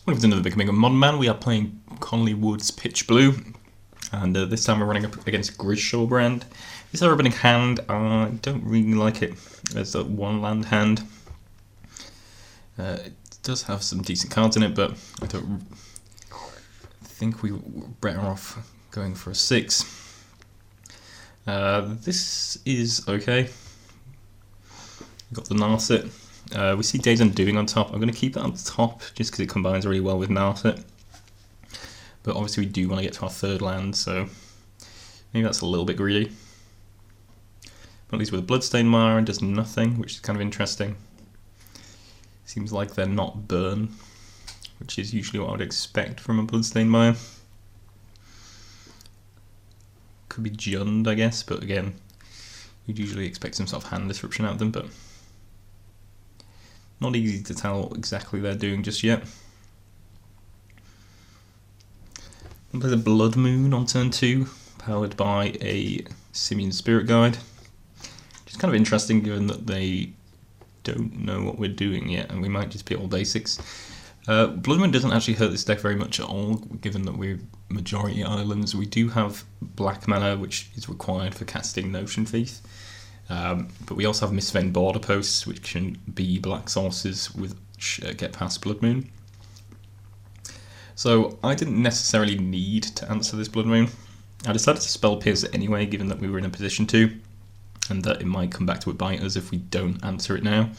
Welcome to another Becoming a Modern Man. We are playing Conley Woods Pitch Blue, and this time we're running up against Grishoalbrand. This is our opening hand. I don't really like it as a one land hand. It does have some decent cards in it, but I don't think we were better off going for a 6. This is okay. We've got the Narset. We see Days Undoing on top. I'm going to keep that on top just because it combines really well with Narset. But obviously we do want to get to our third land, so maybe that's a little bit greedy. But at least with a Bloodstained Mire and does nothing, which is kind of interesting. Seems like they're not burn, which is usually what I would expect from a Bloodstained Mire. Could be Jund, I guess, but again, we'd usually expect some sort of hand disruption out of them, but not easy to tell what exactly they're doing just yet. We'll play the Blood Moon on turn 2, powered by a Simian Spirit Guide. Which is kind of interesting given that they don't know what we're doing yet, and we might just be all basics. Blood Moon doesn't actually hurt this deck very much at all, given that we're majority islands. We do have black mana, which is required for casting Notion Thief. But we also have Mistvein Border Posts, which can be black sources which get past Blood Moon. So I didn't necessarily need to answer this Blood Moon. I decided to spell Pierce it anyway, given that we were in a position to, and that it might come back to bite us if we don't answer it now.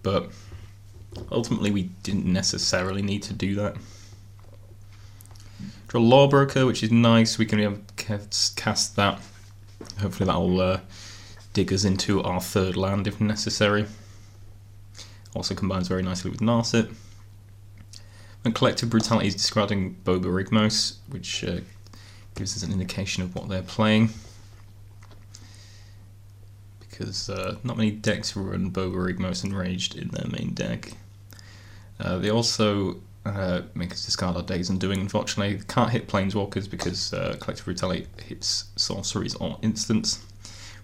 But ultimately we didn't necessarily need to do that. Draw Lawbroker, which is nice. We can cast that. Hopefully that'll dig us into our third land if necessary. Also combines very nicely with Narset. And Collective Brutality is discarding Boba Rigmos, which gives us an indication of what they're playing. Because not many decks run Boba Rigmos Enraged in their main deck. They also make us discard our Days Undoing, unfortunately. They can't hit Planeswalkers because Collective Brutality hits sorceries or instants.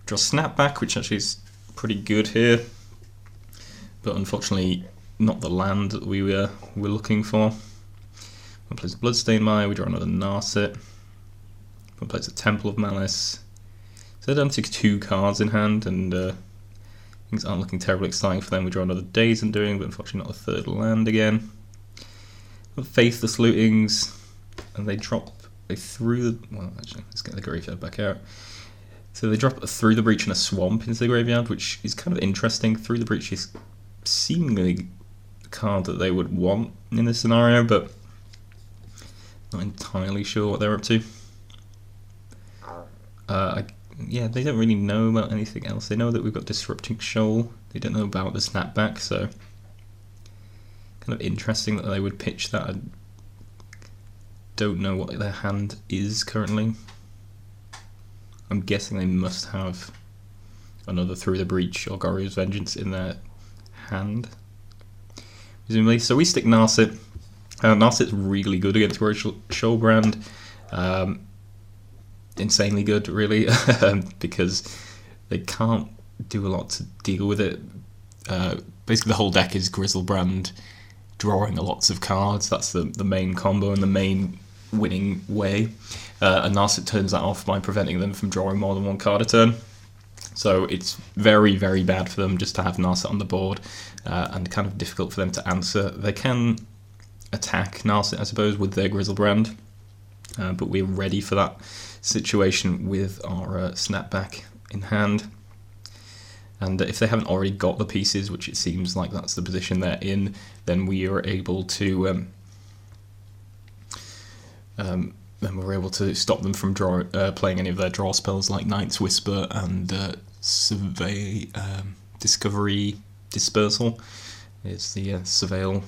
Draw Snapback, which actually is pretty good here, but unfortunately not the land that we were looking for. One plays a Bloodstained Mire, we draw another Narset. One plays a Temple of Malice. So they're down to 2 cards in hand, and things aren't looking terribly exciting for them. We draw another Days Undoing, but unfortunately not the third land again. Faithless Lootings, and they drop through the... Well, actually, let's get the Graveyard back out. So they drop Through the Breach and a Swamp into the graveyard, which is kind of interesting. Through the Breach is seemingly the card that they would want in this scenario, but not entirely sure what they're up to. Yeah, they don't really know about anything else. They know that we've got Disrupting Shoal. They don't know about the Snapback, so kind of interesting that they would pitch that. I don't know what their hand is currently. I'm guessing they must have another Through the Breach or Goryo's Vengeance in their hand, presumably. So we stick Narset. Narset's really good against Grishoalbrand. Insanely good, really, because they can't do a lot to deal with it. Basically, the whole deck is Grishoalbrand drawing lots of cards. That's the main combo and the main winning way. And Narset turns that off by preventing them from drawing more than 1 card a turn. So it's very, very bad for them just to have Narset on the board, and kind of difficult for them to answer. They can attack Narset, I suppose, with their Grishoalbrand, but we're ready for that situation with our Snapback in hand. And if they haven't already got the pieces, which it seems like that's the position they're in, then we are able to then we're able to stop them from playing any of their draw spells like Night's Whisper and Discovery Dispersal. It's the Surveil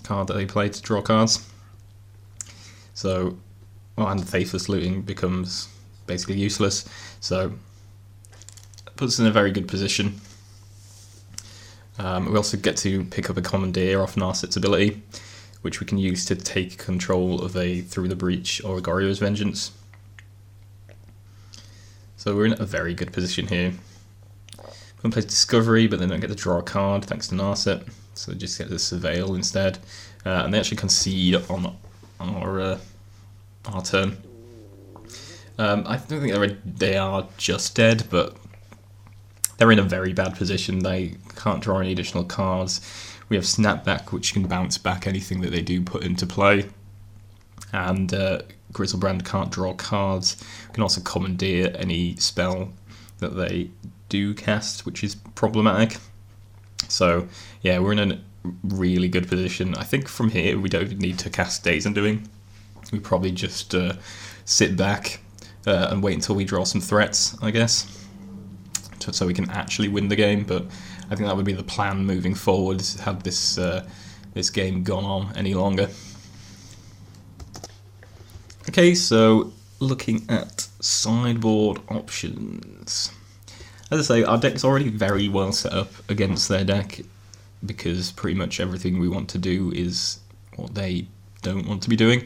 card that they play to draw cards. So, and Faithless Looting becomes basically useless. So, that puts us in a very good position. We also get to pick up a Commandeer off Narset's ability, which we can use to take control of a Through the Breach or a Goryo's Vengeance. So we're in a very good position here. One plays Discovery, but they don't get to draw a card thanks to Narset, so they just get the Surveil instead. and they actually concede on our turn. I don't think they are just dead, but they're in a very bad position. They can't draw any additional cards. We have Snapback, which can bounce back anything that they do put into play. And Grishoalbrand can't draw cards. We can also commandeer any spell that they do cast, which is problematic. So, yeah, we're in a really good position. I think from here we don't need to cast Days Undoing. We probably just sit back and wait until we draw some threats, I guess, so we can actually win the game. But I think that would be the plan moving forward, had this game gone on any longer. Okay, so looking at sideboard options. As I say, our deck's already very well set up against their deck, because pretty much everything we want to do is what they don't want to be doing.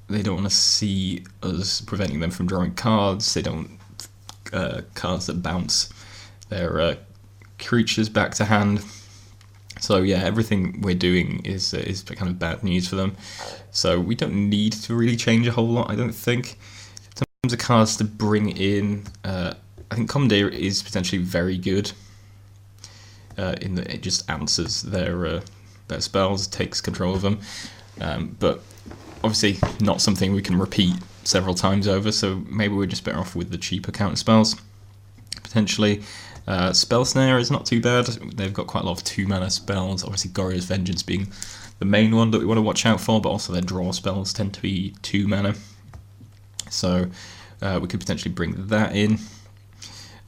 They don't want to see us preventing them from drawing cards. They don't cards that bounce their creatures back to hand. So yeah, everything we're doing is kind of bad news for them. So we don't need to really change a whole lot, I don't think. In terms of cards to bring in, I think Commandeer is potentially very good. In that it just answers their spells, takes control of them. But obviously not something we can repeat several times over, so maybe we're just better off with the cheaper counter spells, potentially. Spell Snare is not too bad. They've got quite a lot of 2-mana spells, obviously Goryo's Vengeance being the main one that we want to watch out for, but also their draw spells tend to be 2-mana. So we could potentially bring that in.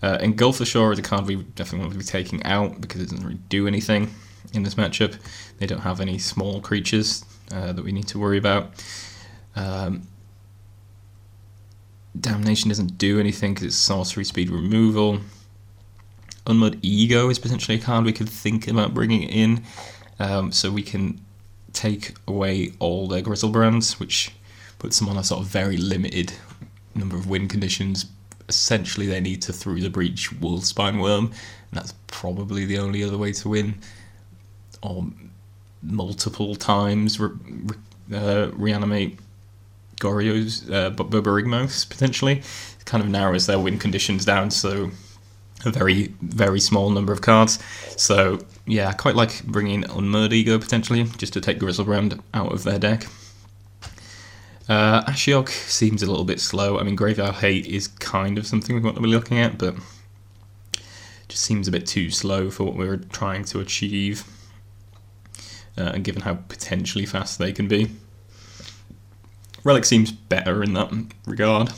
Engulf Ashore is a card we definitely want to be taking out because it doesn't really do anything in this matchup. They don't have any small creatures that we need to worry about. Damnation doesn't do anything because it's sorcery speed removal. Unmud Ego is potentially a card we could think about bringing in, so we can take away all their Grishoalbrands, which puts them on a sort of very limited number of win conditions. Essentially, they need to through the breach Wolfspine Worm, and that's probably the only other way to win. Or multiple times reanimate Goryo's Berberigmos, potentially. It kind of narrows their win conditions down, so a very, very small number of cards. So, yeah, I quite like bringing Unmurd Ego, potentially, just to take Grishoalbrand out of their deck. Ashiok seems a little bit slow. I mean, Graveyard Hate is kind of something we want to be looking at, but just seems a bit too slow for what we're trying to achieve, and given how potentially fast they can be. Relic seems better in that regard,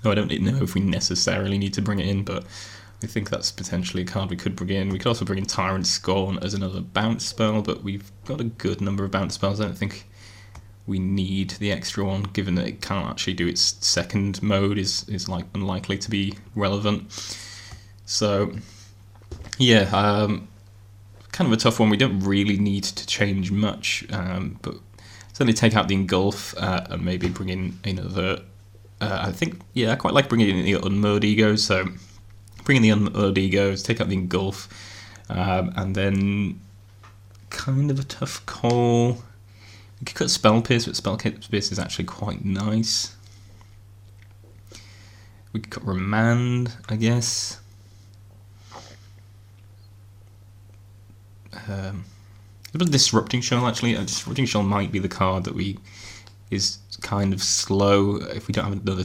though I don't know if we necessarily need to bring it in, but I think that's potentially a card we could bring in. We could also bring in Tyrant Scorn as another bounce spell, but we've got a good number of bounce spells. I don't think we need the extra one, given that it can't actually do its second mode, is like unlikely to be relevant. So yeah, kind of a tough one. We don't really need to change much, but certainly take out the Engulf and maybe bring in another. I think, yeah, I quite like bringing in the Unmurd Egos. So bring in the Unmurd Egos, take out the Engulf, and then kind of a tough call. We could cut Spell Pierce, but Spell Pierce is actually quite nice. We could cut Remand, I guess. Disrupting Shell, actually. Disrupting Shell might be the card that is kind of slow. If we don't have another,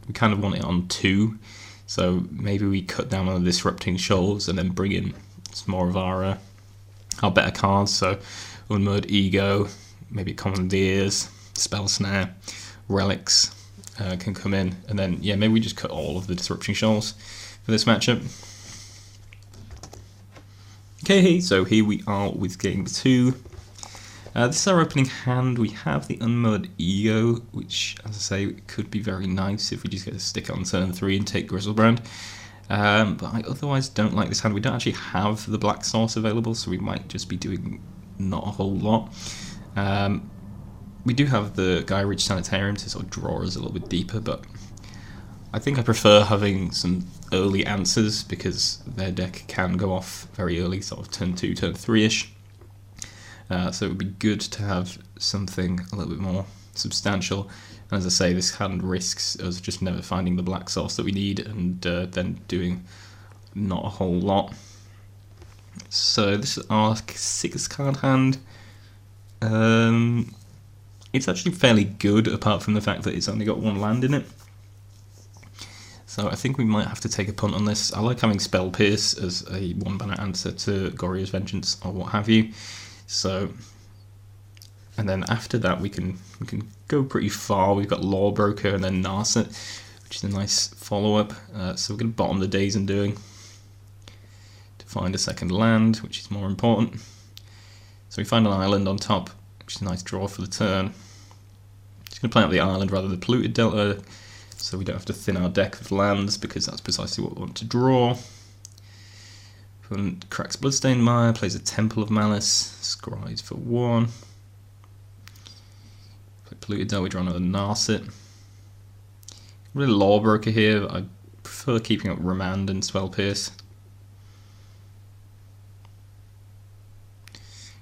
we kind of want it on 2. So maybe we cut down on the Disrupting Shells and then bring in some more of our better cards. So Unmurd Ego, maybe Commandeers, Spell Snare, Relics can come in, and then yeah, maybe we just cut all of the Disrupting Shells for this matchup. Okay, so here we are with game 2. This is our opening hand. We have the Unmurd Ego, which, as I say, could be very nice if we just get to stick it on turn 3 and take Grishoalbrand. But I otherwise don't like this hand. We don't actually have the Black Source available, so we might just be doing not a whole lot. We do have the Gaia Ridge Sanitarium to sort of draw us a little bit deeper, but I think I prefer having some early answers because their deck can go off very early, sort of turn 2, turn 3-ish. so it would be good to have something a little bit more substantial. And as I say, this hand risks us just never finding the black source that we need, and then doing not a whole lot. So this is our 6-card hand. It's actually fairly good, apart from the fact that it's only got 1 land in it. So I think we might have to take a punt on this. I like having Spell Pierce as a 1-mana answer to Gorria's Vengeance or what have you. So, and then after that we can go pretty far. We've got Lawbroker and then Narset, which is a nice follow-up. So we're going to bottom the Days Undoing to find a second land, which is more important. So we find an island on top, which is a nice draw for the turn. Just going to play out the island rather than the Polluted Delta, so we don't have to thin our deck with lands, because that's precisely what we want to draw. Cracks Bloodstained Mire, plays a Temple of Malice, scries for 1. Play Polluted Delta, we draw another Narset. Really Lawbroker here, I prefer keeping up Remand and Spell Pierce.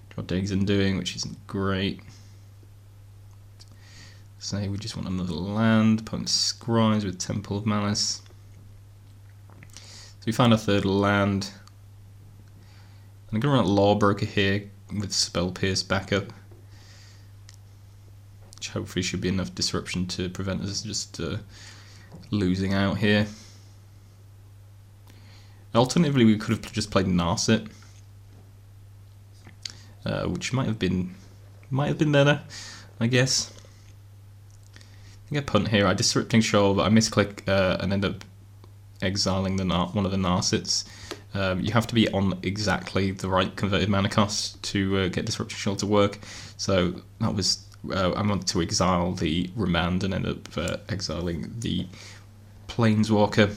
Draw Days Undoing, which isn't great. Say we just want another land. Opponent scries with Temple of Malice. So we find our 3rd land. I'm going to run Lawbroker here with Spell Pierce backup, which hopefully should be enough disruption to prevent us just losing out here. Alternatively, we could have just played Narset, which might have been better, I guess. I think I punt here. I Disrupting Shoal, but I misclick and end up exiling one of the Narsets. You have to be on exactly the right converted mana cost to get Disrupting Shoal to work. So that was I wanted to exile the Remand and end up exiling the Planeswalker.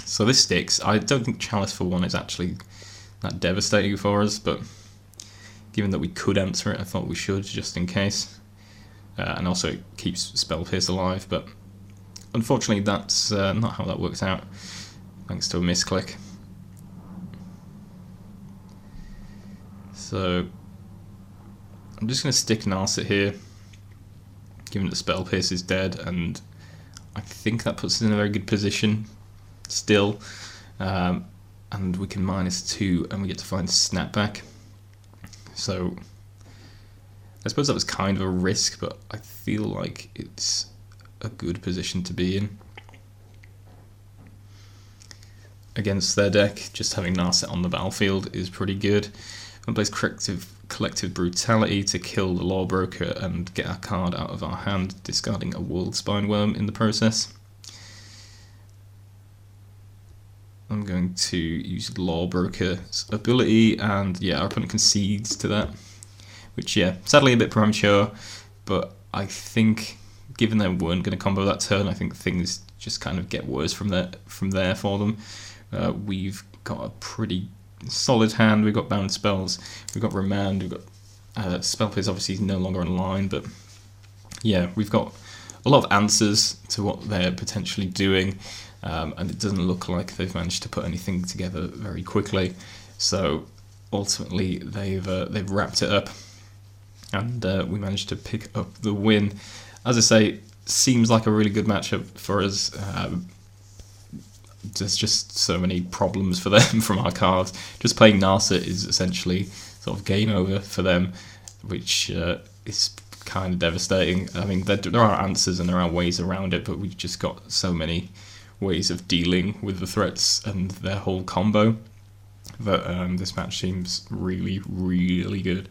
So this sticks. I don't think Chalice for 1 is actually that devastating for us, but given that we could answer it, I thought we should, just in case. And also it keeps Spell Pierce alive, but unfortunately that's not how that works out, thanks to a misclick. So I'm just going to stick Narset here, given that Spell Pierce is dead, and I think that puts us in a very good position still. And we can -2 and we get to find Snapback. So I suppose that was kind of a risk, but I feel like it's a good position to be in. Against their deck, just having Narset on the battlefield is pretty good. One plays Collective Brutality to kill the Lawbroker and get our card out of our hand, discarding a Worldspine Worm in the process. I'm going to use Lawbroker's ability, and yeah, our opponent concedes to that. Which, yeah, sadly a bit premature, but I think, given they weren't going to combo that turn, I think things just kind of get worse from there for them. We've got a pretty solid hand. We've got Bound Spells, we've got Remand, we've got Spell Pierce obviously is no longer online, but yeah, we've got a lot of answers to what they're potentially doing, and it doesn't look like they've managed to put anything together very quickly. So ultimately they've wrapped it up, and we managed to pick up the win. As I say, seems like a really good matchup for us. There's just so many problems for them from our cards. Just playing Narset is essentially sort of game over for them, which is kind of devastating. I mean, there are answers and there are ways around it, but we've just got so many ways of dealing with the threats and their whole combo that this match seems really, really good.